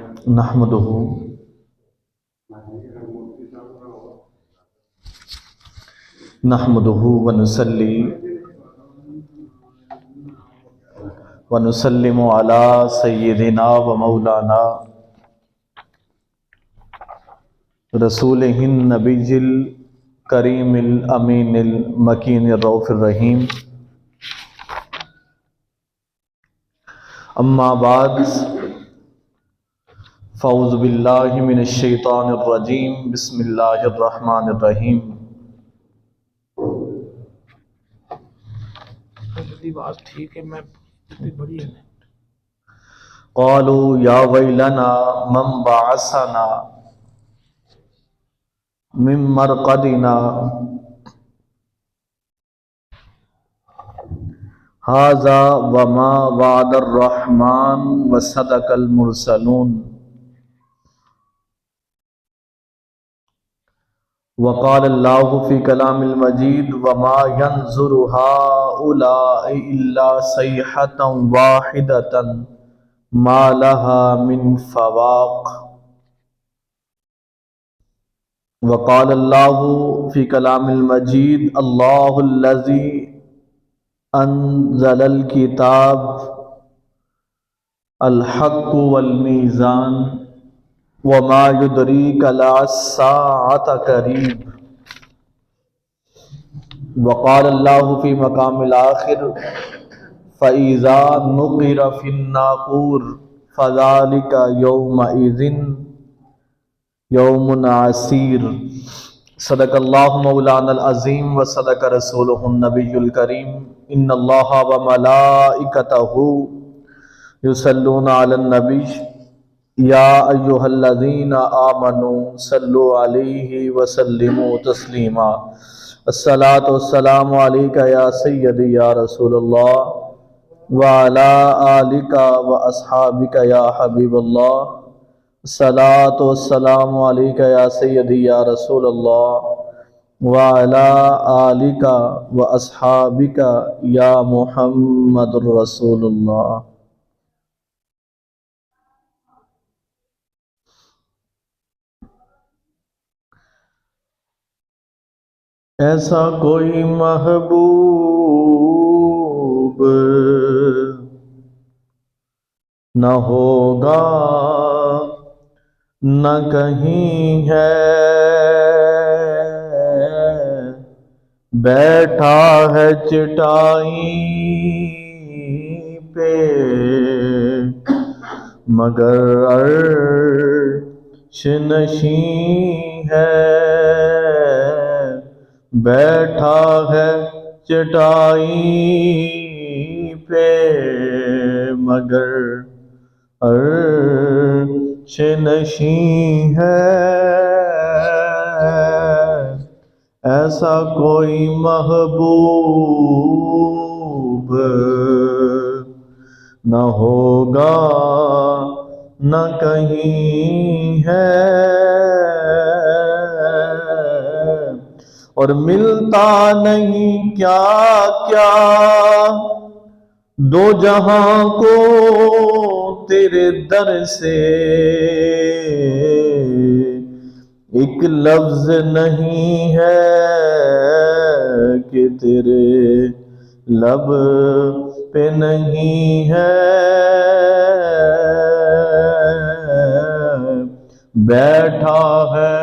نحمده ونصلي ونسلم على سيدنا ومولانا رسوله النبي الكريم الأمين المكين الرؤوف الرحيم. اما بعد فاعوذ باللہ من الشیطان الرجیم بسم اللہ الرحمن الرحیم. ٹھیک ہے میں بڑی ہے. قالوا یا ویلنا من بعثنا من مرقدنا ھذا وما وعد الرحمن وصدق المرسلون. وقال اللہ فی کلام المجید وما ينظر هؤلاء الا صیحة واحدة ما لها من فواق. وقال اللہ فی کلام المجید اللہ الذی انزل الکتاب الحق والمیزان وما يدريك لعل الساعة قريب. وقال الله في مقام الآخر فإذا نقر في الناقور فذلك يومئذ يوم عسير. صدق الله مولانا العظيم وصدق رسوله النبي الكريم. إن الله وملائكته يصلون على النبي یا ایہا الذین آمنوا صلوا علیہ وسلموا تسلیما. الصلاۃ والسلام علیک یا سیدی یا رسول اللہ وعلی آلک واصحابک یا حبیب اللہ. الصلاۃ والسلام علیک یا سیدی یا رسول اللہ وعلی آلک واصحابک یا محمد رسول اللہ. ایسا کوئی محبوب نہ ہوگا نہ کہیں ہے، بیٹھا ہے چٹائی پہ مگر عرش نشین ہے، بیٹھا ہے چٹائی پہ مگر عرش نشین ہے. ایسا کوئی محبوب نہ ہوگا نہ کہیں ہے، اور ملتا نہیں کیا کیا دو جہاں کو تیرے در سے، ایک لفظ نہیں ہے کہ تیرے لب پہ نہیں ہے، بیٹھا ہے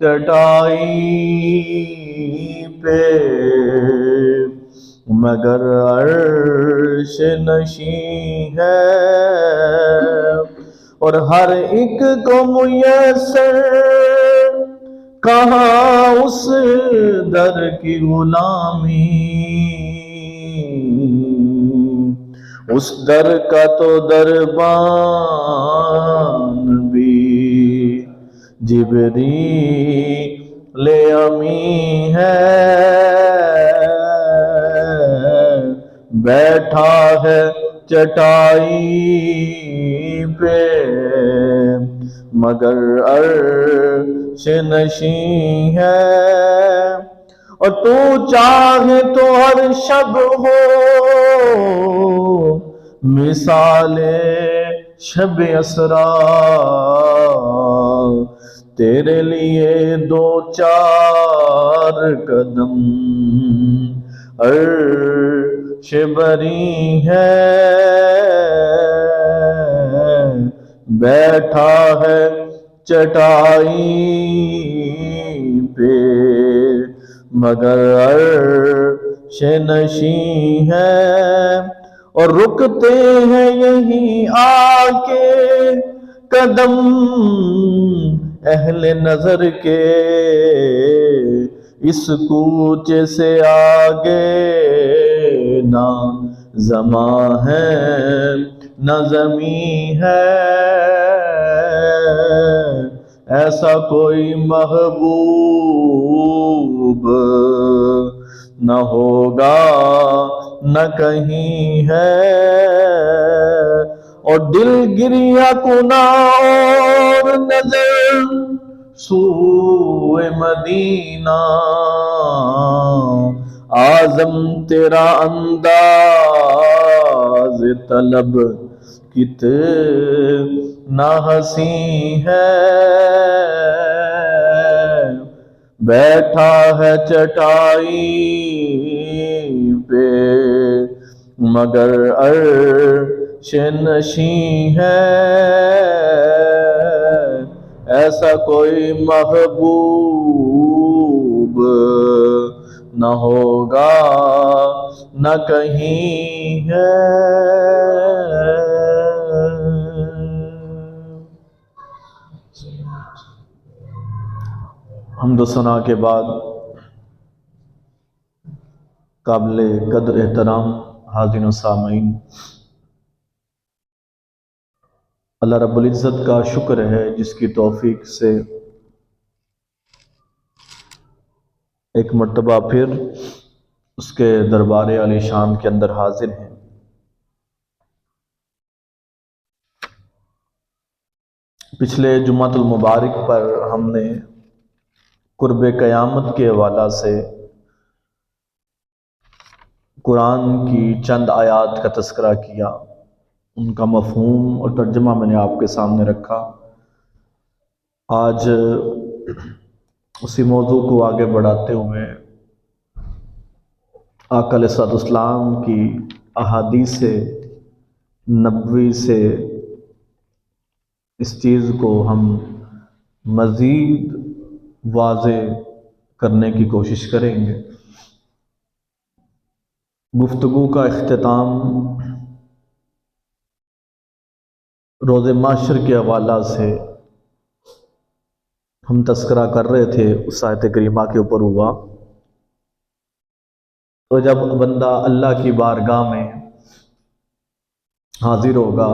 چٹائی پہ مگر عرش نشین ہے، اور ہر ایک کو میسر کہاں اس در کی غلامی، اس در کا تو دربان بھی جبریل امی ہے، بیٹھا ہے چٹائی پہ مگر عرش نشین ہے، اور تو چاہے تو ہر شب ہو مثال شب اسرا تیرے لیے دو چار قدم عرش بری ہے بیٹھا ہے چٹائی پہ مگر عرش نشیں ہے اور رکتے ہیں یہیں آ کے قدم اہل نظر کے اس کوچے سے آگے نہ زماں ہے نہ زمین ہے ایسا کوئی محبوب نہ ہوگا نہ کہیں ہے اور دل گریا کنا اور نظر سوئے مدینہ اعظم تیرا انداز طلب کتنا حسین ہے بیٹھا ہے چٹائی پہ مگر عرش نشیں ہے ایسا کوئی محبوب نہ ہوگا نہ کہیں ہے۔ حمد و ثنا کے بعد قابل قدر احترام حاضرین و سامعین، اللہ رب العزت کا شکر ہے جس کی توفیق سے ایک مرتبہ پھر اس کے دربار عالی شان کے اندر حاضر ہیں۔ پچھلے جمعۃ المبارک پر ہم نے قرب قیامت کے حوالہ سے قرآن کی چند آیات کا تذکرہ کیا، ان کا مفہوم اور ترجمہ میں نے آپ کے سامنے رکھا۔ آج اسی موضوع کو آگے بڑھاتے ہوئے آقا علیہ الصلوۃ والسلام کی احادیث نبوی سے اس چیز کو ہم مزید واضح کرنے کی کوشش کریں گے۔ گفتگو کا اختتام روز محشر کے حوالہ سے ہم تذکرہ کر رہے تھے، اس آیت کریمہ کے اوپر ہوا۔ تو جب بندہ اللہ کی بارگاہ میں حاضر ہوگا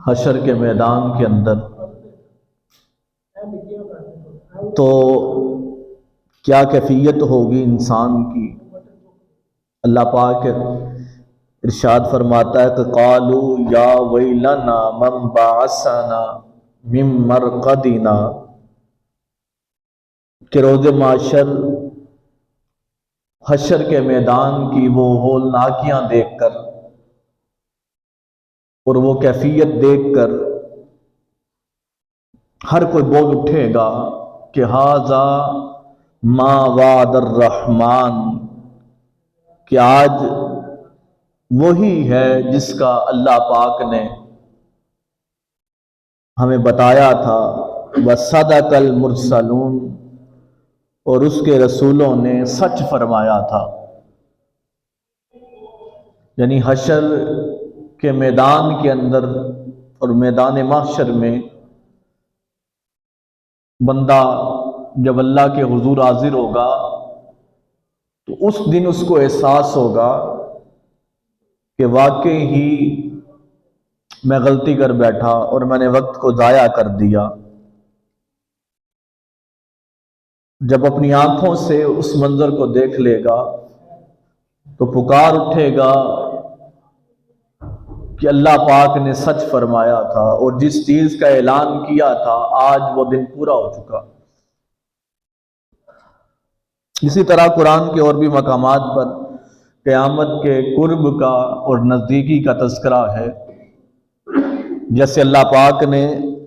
حشر کے میدان کے اندر، تو کیا کیفیت ہوگی انسان کی؟ اللہ پاک ارشاد فرماتا ہے کہ قالوا یا ویلنا من بعثنا من مرقدنا، کہ روز معاشر حشر کے میدان کی وہ ہولناکیاں دیکھ کر اور وہ کیفیت دیکھ کر ہر کوئی بول اٹھے گا کہ ھذا ما وعد الرحمن، کہ آج وہی ہے جس کا اللہ پاک نے ہمیں بتایا تھا، وصدق المرسلون، اور اس کے رسولوں نے سچ فرمایا تھا۔ یعنی حشر کے میدان کے اندر اور میدان محشر میں بندہ جب اللہ کے حضور حاضر ہوگا تو اس دن اس کو احساس ہوگا کہ واقعی ہی میں غلطی کر بیٹھا اور میں نے وقت کو ضائع کر دیا۔ جب اپنی آنکھوں سے اس منظر کو دیکھ لے گا تو پکار اٹھے گا کہ اللہ پاک نے سچ فرمایا تھا اور جس چیز کا اعلان کیا تھا آج وہ دن پورا ہو چکا۔ اسی طرح قرآن کے اور بھی مقامات پر قیامت کے قرب کا اور نزدیکی کا تذکرہ ہے۔ جیسے اللہ پاک نے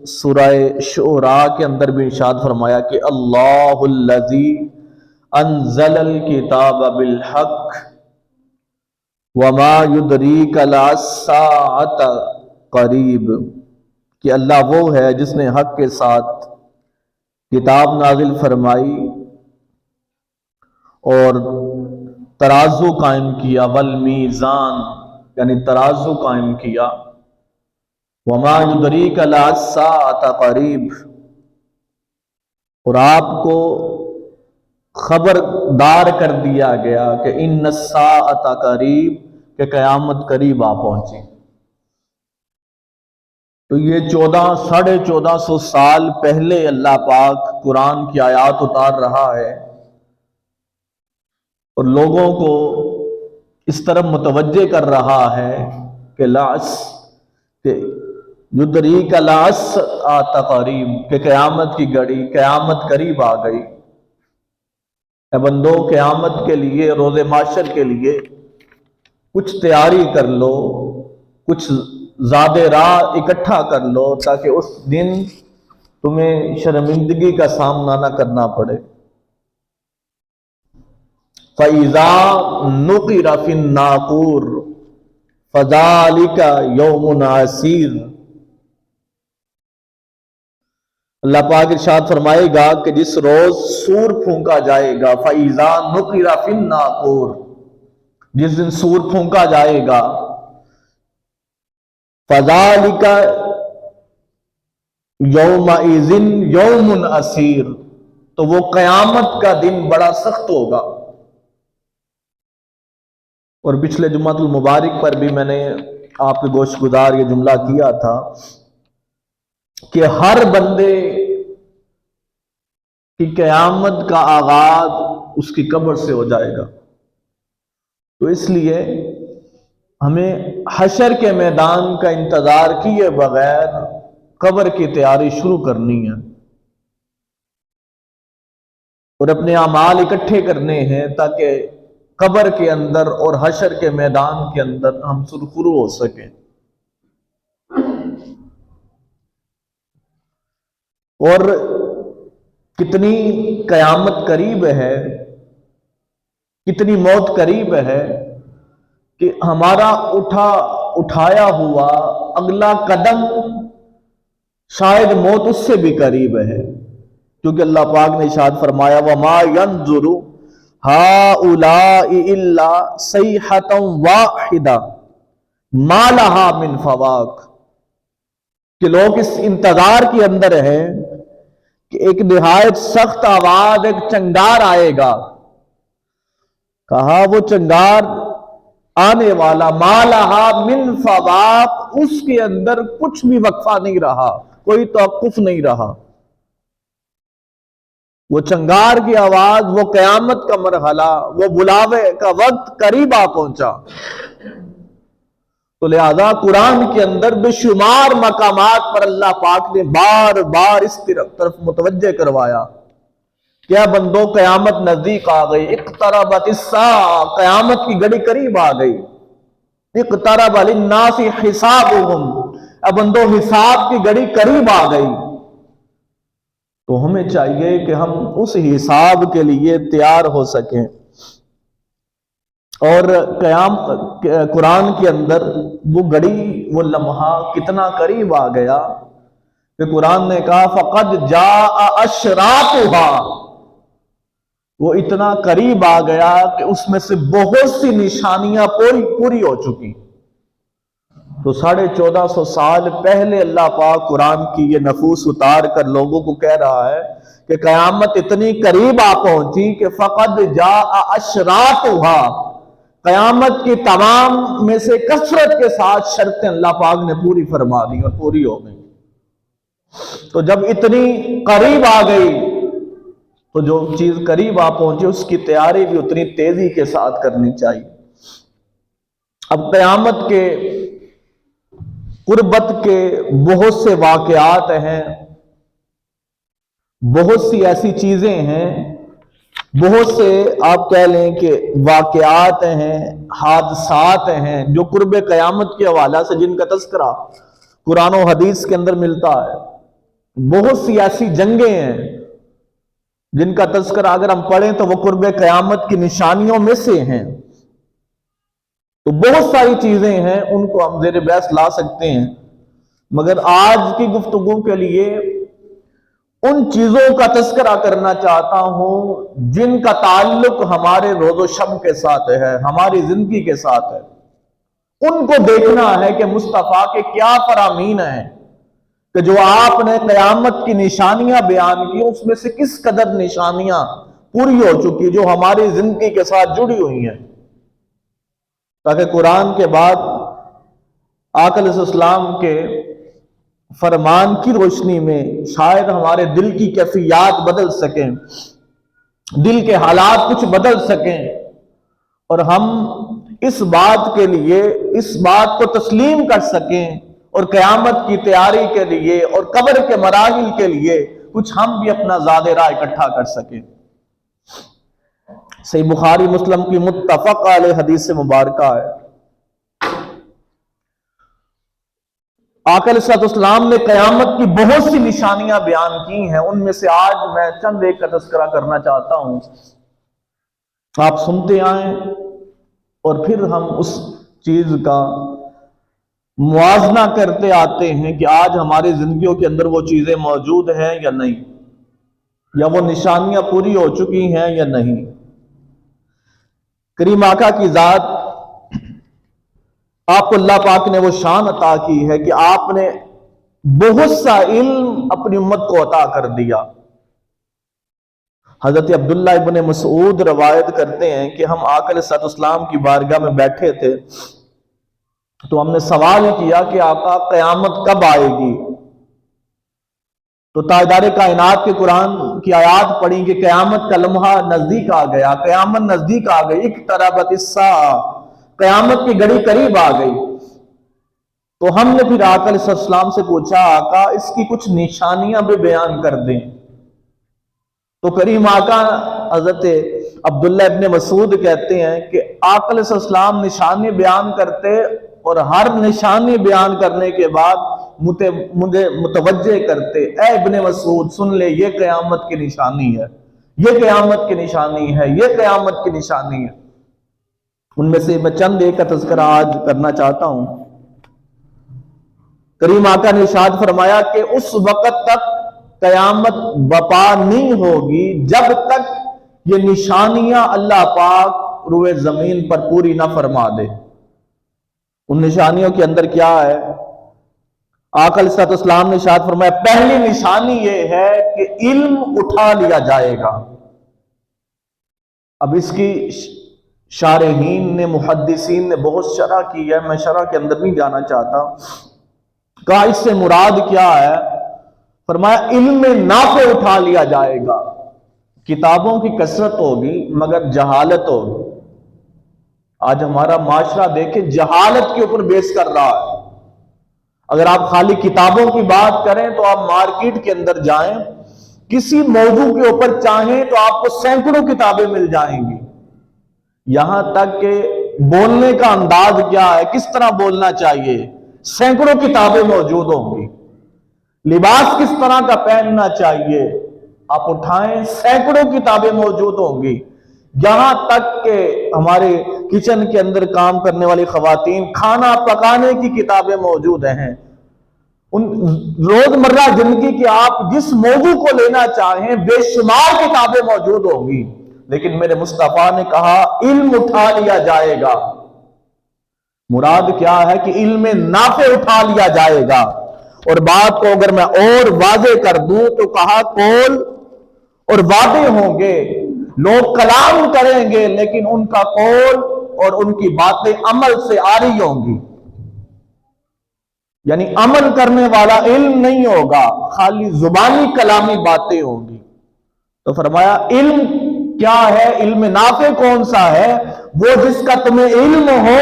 سورہ شعراء کے اندر بھی ارشاد فرمایا کہ اللہ الذی انزل الکتاب بالحق وما یدریک للساعۃ قریب، کہ اللہ وہ ہے جس نے حق کے ساتھ کتاب نازل فرمائی اور ترازو قائم کیا، والمیزان یعنی ترازو قائم کیا، وما یدریک للساعۃ قریب، اور آپ کو خبردار کر دیا گیا کہ ان الساعۃ قریب، کہ قیامت قریب آ پہنچی۔ تو یہ 1450 سال پہلے اللہ پاک قرآن کی آیات اتار رہا ہے اور لوگوں کو اس طرف متوجہ کر رہا ہے کہ یدریک للساعۃ قریب، کہ قیامت کی گھڑی، قیامت قریب آ گئی۔ اے بندو، قیامت کے لیے، روز محشر کے لیے کچھ تیاری کر لو، کچھ زاد راہ اکٹھا کر لو، تاکہ اس دن تمہیں شرمندگی کا سامنا نہ کرنا پڑے۔ فَإِذَا نُقِرَ فِي النَّاقُورِ فَذَلِكَ يَوْمٌ عَسِيرٌ، اللہ پاک ارشاد فرمائے گا کہ جس روز سور پھونکا جائے گا، فَإِذَا نُقِرَ فِي النَّاقُورِ، جس دن سور پھونکا جائے گا، فَذَلِكَ يَوْمَئِذٍ يَوْمٌ عَسِيرٌ، تو وہ قیامت کا دن بڑا سخت ہوگا۔ اور پچھلے جمعۃ المبارک پر بھی میں نے آپ کے گوش گزار یہ جملہ کیا تھا کہ ہر بندے کی قیامت کا آغاز اس کی قبر سے ہو جائے گا۔ تو اس لیے ہمیں حشر کے میدان کا انتظار کیے بغیر قبر کی تیاری شروع کرنی ہے اور اپنے اعمال اکٹھے کرنے ہیں، تاکہ قبر کے اندر اور حشر کے میدان کے اندر ہم سرخرو ہو سکیں۔ اور کتنی قیامت قریب ہے، کتنی موت قریب ہے کہ ہمارا اٹھایا ہوا اگلا قدم شاید موت اس سے بھی قریب ہے، کیونکہ اللہ پاک نے ارشاد فرمایا وَمَا يَنظُرُ هَؤُلَاءِ إِلَّا صَيْحَةً وَاحِدَةً مَا لَهَا مِنْ فَوَاقٍ، کہ لوگ اس انتظار کے اندر ہیں کہ ایک نہایت سخت آواز، ایک چنگار آئے گا۔ کہا وہ چنگار آنے والا، ما لہا من فواق، اس کے اندر کچھ بھی وقفہ نہیں رہا، کوئی توقف نہیں رہا۔ وہ چنگار کی آواز، وہ قیامت کا مرحلہ، وہ بلاوے کا وقت قریب آ پہنچا۔ تو لہذا قرآن کے اندر بے شمار مقامات پر اللہ پاک نے بار بار اس طرف متوجہ کروایا کیا بندو، قیامت نزدیک آ گئی، اقتربت الساعہ، قیامت کی گھڑی قریب آ گئی، اقترب للناس حسابهم، اب بندو حساب کی گھڑی قریب آ گئی۔ تو ہمیں چاہیے کہ ہم اس حساب کے لیے تیار ہو سکیں۔ اور قرآن کے اندر وہ گھڑی، وہ لمحہ کتنا قریب آ گیا کہ قرآن نے کہا فقد جاء اشراطها، وہ اتنا قریب آ گیا کہ اس میں سے بہت سی نشانیاں پوری ہو چکی۔ تو 1450 سال پہلے اللہ پاک قرآن کی یہ نفوس اتار کر لوگوں کو کہہ رہا ہے کہ قیامت اتنی قریب آ پہنچی کہ فقد جاء اشراطها، قیامت کی تمام میں سے کثرت کے ساتھ شرطیں اللہ پاک نے پوری فرما دی اور پوری ہو گئی۔ تو جب اتنی قریب آ گئی تو جو چیز قریب آ پہنچی اس کی تیاری بھی اتنی تیزی کے ساتھ کرنی چاہیے۔ اب قیامت کے قربت کے بہت سے واقعات ہیں، بہت سی ایسی چیزیں ہیں، بہت سے آپ کہہ لیں کہ واقعات ہیں، حادثات ہیں جو قرب قیامت کے حوالے سے جن کا تذکرہ قرآن و حدیث کے اندر ملتا ہے۔ بہت سی ایسی جنگیں ہیں جن کا تذکرہ اگر ہم پڑھیں تو وہ قرب قیامت کی نشانیوں میں سے ہیں۔ تو بہت ساری چیزیں ہیں، ان کو ہم زیر بحث لا سکتے ہیں، مگر آج کی گفتگو کے لیے ان چیزوں کا تذکرہ کرنا چاہتا ہوں جن کا تعلق ہمارے روز و شب کے ساتھ ہے، ہماری زندگی کے ساتھ ہے۔ ان کو دیکھنا ہے کہ مصطفیٰ کے کیا فرامین ہیں کہ جو آپ نے قیامت کی نشانیاں بیان کی، اس میں سے کس قدر نشانیاں پوری ہو چکی جو ہماری زندگی کے ساتھ جڑی ہوئی ہیں، تاکہ قرآن کے بعد آقا علیہ السلام کے فرمان کی روشنی میں شاید ہمارے دل کی کیفیات بدل سکیں، دل کے حالات کچھ بدل سکیں، اور ہم اس بات کے لیے اس بات کو تسلیم کر سکیں اور قیامت کی تیاری کے لیے اور قبر کے مراحل کے لیے کچھ ہم بھی اپنا زاد راہ اکٹھا کر سکیں۔ صحیح بخاری مسلم کی متفق علیہ حدیث مبارکہ ہے، آقا علیہ السلام نے قیامت کی بہت سی نشانیاں بیان کی ہیں، ان میں سے آج میں چند ایک کا تذکرہ کرنا چاہتا ہوں، آپ سنتے آئیں اور پھر ہم اس چیز کا موازنہ کرتے آتے ہیں کہ آج ہماری زندگیوں کے اندر وہ چیزیں موجود ہیں یا نہیں، یا وہ نشانیاں پوری ہو چکی ہیں یا نہیں۔ کریم آقا کی ذات، آپ کو اللہ پاک نے وہ شان عطا کی ہے کہ آپ نے بہت سا علم اپنی امت کو عطا کر دیا۔ حضرت عبداللہ ابن مسعود روایت کرتے ہیں کہ ہم آقا علیہ السلام کی بارگاہ میں بیٹھے تھے تو ہم نے سوال کیا کہ آقا قیامت کب آئے گی؟ تو تاجدار کائنات کے قرآن کی آیات پڑھی کہ قیامت کا لمحہ نزدیک آ گیا، قیامت نزدیک آ گئی، اقتربت الساعہ، قیامت کی گھڑی قریب آ گئی۔ تو ہم نے پھر آقا علیہ السلام سے پوچھا آقا اس کی کچھ نشانیاں بھی بیان کر دیں۔ تو کریم آقا حضرت عبداللہ ابن مسعود کہتے ہیں کہ آقا علیہ السلام نشانی بیان کرتے اور ہر نشانی بیان کرنے کے بعد مجھے متوجہ کرتے، اے ابن مسعود سن لے، یہ قیامت کی نشانی ہے، یہ قیامت کی نشانی ہے، یہ قیامت کی نشانی ہے۔ ان میں سے میں چند ایک کا تذکرہ آج کرنا چاہتا ہوں۔ کریم آقا نے ارشاد فرمایا کہ اس وقت تک قیامت بپا نہیں ہوگی جب تک یہ نشانیاں اللہ پاک روئے زمین پر پوری نہ فرما دے۔ ان نشانیوں کے اندر کیا ہے؟ آقا علیہ السلام نے ارشاد فرمایا پہلی نشانی یہ ہے کہ علم اٹھا لیا جائے گا۔ اب اس کی شارحین نے، محدثین نے بہت شرح کی ہے، میں شرح کے اندر نہیں جانا چاہتا۔ کہا اس سے مراد کیا ہے؟ فرمایا علم نافع اٹھا لیا جائے گا۔ کتابوں کی کثرت ہوگی مگر جہالت ہوگی۔ آج ہمارا معاشرہ دیکھیں جہالت کے اوپر بیس کر رہا ہے۔ اگر آپ خالی کتابوں کی بات کریں تو آپ مارکیٹ کے اندر جائیں، کسی موضوع کے اوپر چاہیں تو آپ کو سینکڑوں کتابیں مل جائیں گی، یہاں تک کہ بولنے کا انداز کیا ہے، کس طرح بولنا چاہیے، سینکڑوں کتابیں موجود ہوں گی۔ لباس کس طرح کا پہننا چاہیے، آپ اٹھائیں سینکڑوں کتابیں موجود ہوں گی، یہاں تک کہ ہمارے کچن کے اندر کام کرنے والی خواتین کھانا پکانے کی کتابیں موجود ہیں۔ ان روزمرہ زندگی کے آپ جس موضوع کو لینا چاہیں بے شمار کتابیں موجود ہوں گی، لیکن میرے مصطفیٰ نے کہا علم اٹھا لیا جائے گا۔ مراد کیا ہے کہ علم نافع اٹھا لیا جائے گا۔ اور بات کو اگر میں اور واضح کر دوں تو کہا قول اور وعدے ہوں گے، لوگ کلام کریں گے لیکن ان کا قول اور ان کی باتیں عمل سے عاری ہوں گی، یعنی عمل کرنے والا علم نہیں ہوگا، خالی زبانی کلامی باتیں ہوں گی۔ تو فرمایا علم کیا ہے، علم نافع کون سا ہے؟ وہ جس کا تمہیں علم ہو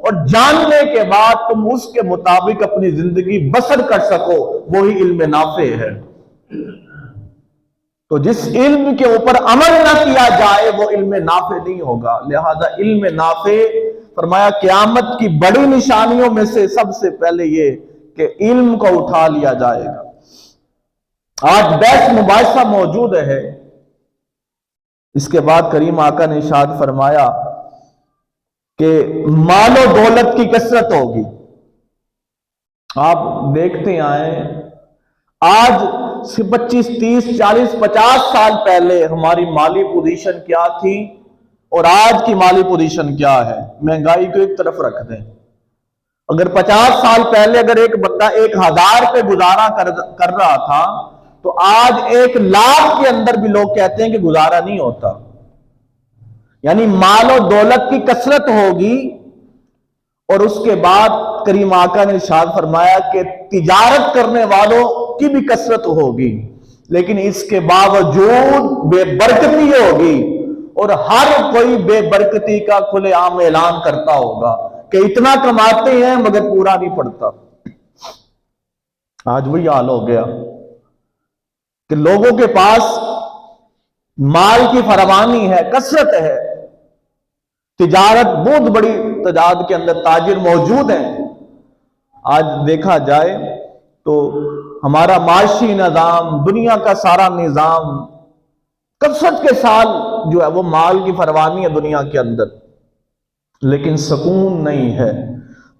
اور جاننے کے بعد تم اس کے مطابق اپنی زندگی بسر کر سکو، وہی علم نافع ہے۔ تو جس علم کے اوپر عمل نہ کیا جائے وہ علم نافع نہیں ہوگا۔ لہذا علم نافع، فرمایا قیامت کی بڑی نشانیوں میں سے سب سے پہلے یہ کہ علم کو اٹھا لیا جائے گا. آج بحث مباحثہ موجود ہے. اس کے بعد کریم آقا نے ارشاد فرمایا کہ مال و دولت کی کثرت ہوگی. آپ دیکھتے آئیں آج 25 30 40 50 سال پہلے ہماری مالی پوزیشن کیا تھی اور آج کی مالی پوزیشن کیا ہے. مہنگائی کو ایک طرف رکھ دیں. اگر 50 سال پہلے اگر ایک بندہ 1000 پہ گزارا کر رہا تھا تو آج 1 لاکھ کے اندر بھی لوگ کہتے ہیں کہ گزارا نہیں ہوتا. یعنی مال و دولت کی کثرت ہوگی. اور اس کے بعد کریم آقا نے ارشاد فرمایا کہ تجارت کرنے والوں کی بھی کثرت ہوگی، لیکن اس کے باوجود بے برکتی ہوگی. اور ہر کوئی بے برکتی کا کھلے عام اعلان کرتا ہوگا کہ اتنا کماتے ہیں مگر پورا نہیں پڑتا. آج وہی حال ہو گیا کہ لوگوں کے پاس مال کی فراوانی ہے، کثرت ہے، تجارت بہت بڑی تعداد کے اندر تاجر موجود ہیں. آج دیکھا جائے تو ہمارا معاشی نظام، دنیا کا سارا نظام کثرت کے ساتھ جو ہے وہ مال کی فراوانی ہے دنیا کے اندر، لیکن سکون نہیں ہے.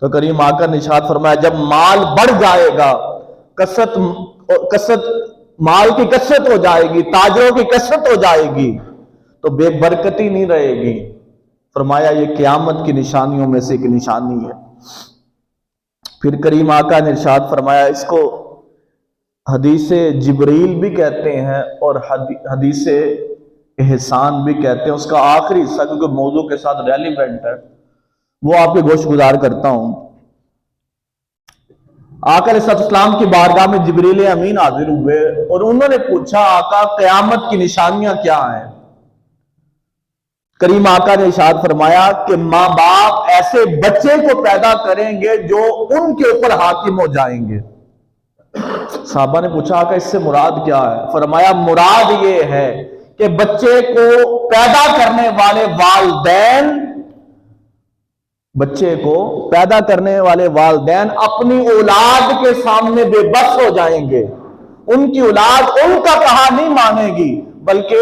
تو کریم آقا نے ارشاد فرمایا جب مال بڑھ جائے گا، کثرت مال کی کثرت ہو جائے گی، تاجروں کی کثرت ہو جائے گی تو بے برکتی نہیں رہے گی. فرمایا یہ قیامت کی نشانیوں میں سے ایک نشانی ہے. پھر کریم آقا نے ارشاد فرمایا، اس کو حدیث جبریل بھی کہتے ہیں اور حدیث احسان بھی کہتے ہیں. اس کا آخری حصہ کیونکہ موضوع کے ساتھ ریلیونٹ ہے وہ آپ کے گوش گزار کرتا ہوں. آقا علیہ السلام کی بارگاہ میں جبریل امین حاضر ہوئے اور انہوں نے پوچھا آقا قیامت کی نشانیاں کیا ہیں؟ کریم آقا نے ارشاد فرمایا کہ ماں باپ ایسے بچے کو پیدا کریں گے جو ان کے اوپر حاکم ہو جائیں گے. صحابہ نے پوچھا آقا اس سے مراد کیا ہے؟ فرمایا مراد یہ ہے کہ بچے کو پیدا کرنے والے والدین اپنی اولاد کے سامنے بے بس ہو جائیں گے. ان کی اولاد ان کا کہا نہیں مانے گی، بلکہ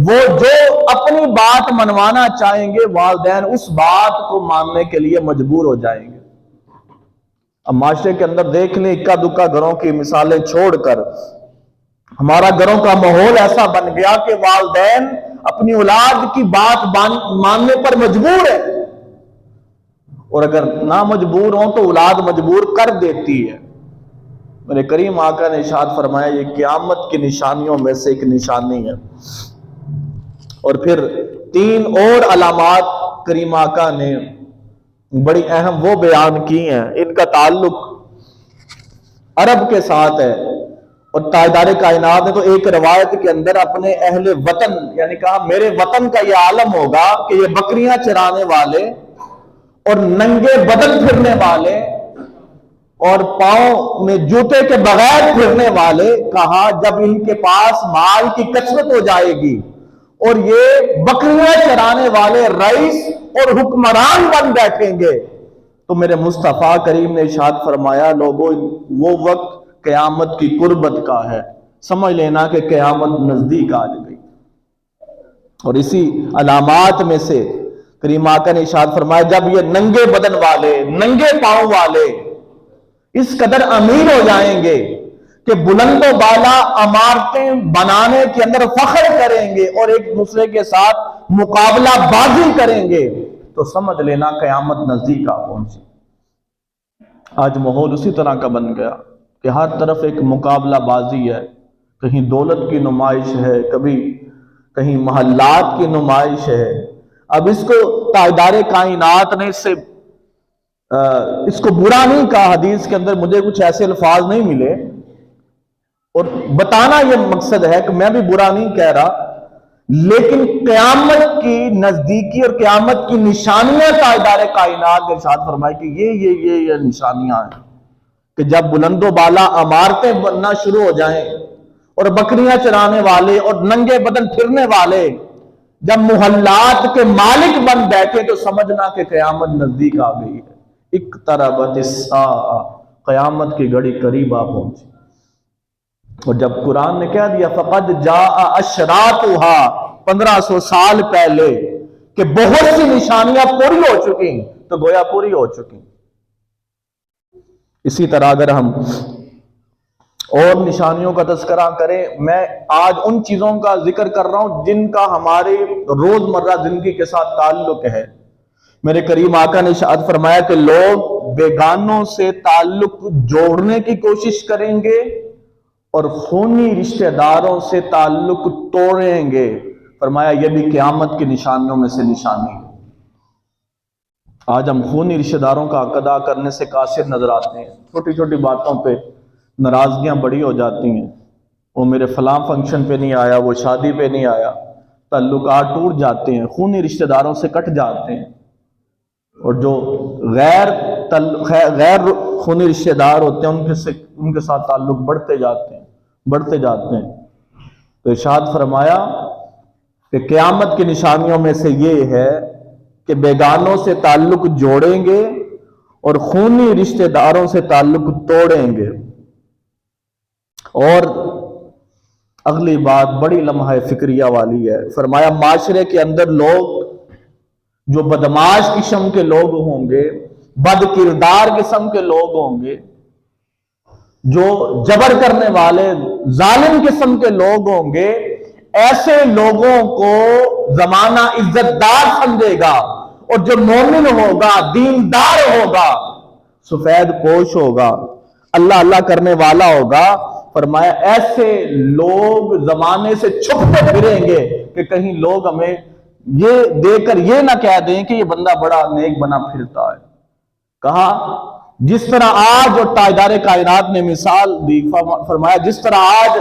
وہ جو اپنی بات منوانا چاہیں گے والدین اس بات کو ماننے کے لیے مجبور ہو جائیں گے. اب معاشرے کے اندر دیکھ لیں اکا دکا گھروں کی مثالیں چھوڑ کر ہمارا گھروں کا ماحول ایسا بن گیا کہ والدین اپنی اولاد کی بات ماننے پر مجبور ہے، اور اگر نہ مجبور ہوں تو اولاد مجبور کر دیتی ہے. میرے کریم آقا نے ارشاد فرمایا یہ قیامت کی نشانیوں میں سے ایک نشانی ہے. اور پھر 3 اور علامات کریم آقا نے بڑی اہم وہ بیان کی ہیں. ان کا تعلق عرب کے ساتھ ہے اور تاجدار کائنات نے تو ایک روایت کے اندر اپنے اہل وطن یعنی کہا میرے وطن کا یہ عالم ہوگا کہ یہ بکریاں چرانے والے اور ننگے بدن پھرنے والے اور پاؤں میں جوتے کے بغیر پھرنے والے، کہا جب ان کے پاس مال کی کثرت ہو جائے گی اور یہ بکریاں چرانے والے رئیس اور حکمران بن بیٹھیں گے تو میرے مصطفیٰ کریم نے ارشاد فرمایا لوگوں وہ وقت قیامت کی قربت کا ہے، سمجھ لینا کہ قیامت نزدیک آ گئی. اور اسی علامات میں سے کریم آقا نے ارشاد فرمایا جب یہ ننگے بدن والے، ننگے پاؤں والے اس قدر امیر ہو جائیں گے کہ بلند و بالا عمارتیں بنانے کے اندر فخر کریں گے اور ایک دوسرے کے ساتھ مقابلہ بازی کریں گے تو سمجھ لینا قیامت نزدیک آ پہنچی. آج ماحول اسی طرح کا بن گیا کہ ہر طرف ایک مقابلہ بازی ہے. کہیں دولت کی نمائش ہے، کبھی کہیں محلات کی نمائش ہے. اب اس کو تاجدار کائنات نے اس کو برا نہیں کہا. حدیث کے اندر مجھے کچھ ایسے الفاظ نہیں ملے اور بتانا یہ مقصد ہے کہ میں بھی برا نہیں کہہ رہا، لیکن قیامت کی نزدیکی اور قیامت کی نشانیاں تاجدار کائنات نے ارشاد فرمائی کہ یہ نشانیاں ہیں کہ جب بلند و بالا عمارتیں بننا شروع ہو جائیں اور بکریاں چرانے والے اور ننگے بدن پھرنے والے جب محلات کے مالک بن بیٹھے تو سمجھنا کہ قیامت نزدیک آ گئی ہے. اقتربت الساعہ قیامت کی گھڑی قریب آ پہنچی۔ اور جب قرآن نے کہہ دیا فقد جاء اشراطها 1500 سال پہلے کہ بہت سی نشانیاں پوری ہو چکی، تو گویا پوری ہو چکی۔ اسی طرح اگر ہم اور نشانیوں کا تذکرہ کریں، میں آج ان چیزوں کا ذکر کر رہا ہوں جن کا ہماری روزمرہ زندگی کے ساتھ تعلق ہے۔ میرے کریم آقا نے ارشاد فرمایا کہ لوگ بیگانوں سے تعلق جوڑنے کی کوشش کریں گے اور خونی رشتہ داروں سے تعلق توڑیں گے۔ فرمایا یہ بھی قیامت کی نشانیوں میں سے نشانی ہے۔ آج ہم خونی رشتہ داروں کا حق ادا کرنے سے قاصر نظر آتے ہیں، چھوٹی چھوٹی باتوں پہ ناراضگیاں بڑی ہو جاتی ہیں، وہ میرے فلاں فنکشن پہ نہیں آیا، وہ شادی پہ نہیں آیا، تعلقات ٹوٹ جاتے ہیں، خونی رشتہ داروں سے کٹ جاتے ہیں۔ اور جو غیر خونی رشتہ دار ہوتے ہیں ان کے ساتھ تعلق بڑھتے جاتے ہیں۔ تو ارشاد فرمایا کہ قیامت کی نشانیوں میں سے یہ ہے کہ بیگانوں سے تعلق جوڑیں گے اور خونی رشتہ داروں سے تعلق توڑیں گے۔ اور اگلی بات بڑی لمحہ فکریہ والی ہے۔ فرمایا معاشرے کے اندر لوگ جو بدمعاش قسم کے لوگ ہوں گے، بد کردار قسم کے لوگ ہوں گے، جو جبر کرنے والے ظالم قسم کے لوگ ہوں گے، ایسے لوگوں کو زمانہ عزت دار سمجھے گا، اور جو مومن ہوگا، دیندار ہوگا، سفید پوش ہوگا، اللہ اللہ کرنے والا ہوگا، فرمایا ایسے لوگ زمانے سے چھپتے پھریں گے کہ کہیں لوگ ہمیں یہ دیکھ کر یہ نہ کہہ دیں کہ یہ بندہ بڑا نیک بنا پھرتا ہے۔ کہا جس طرح آج اور تاجدار کائنات نے مثال دی، فرمایا جس طرح آج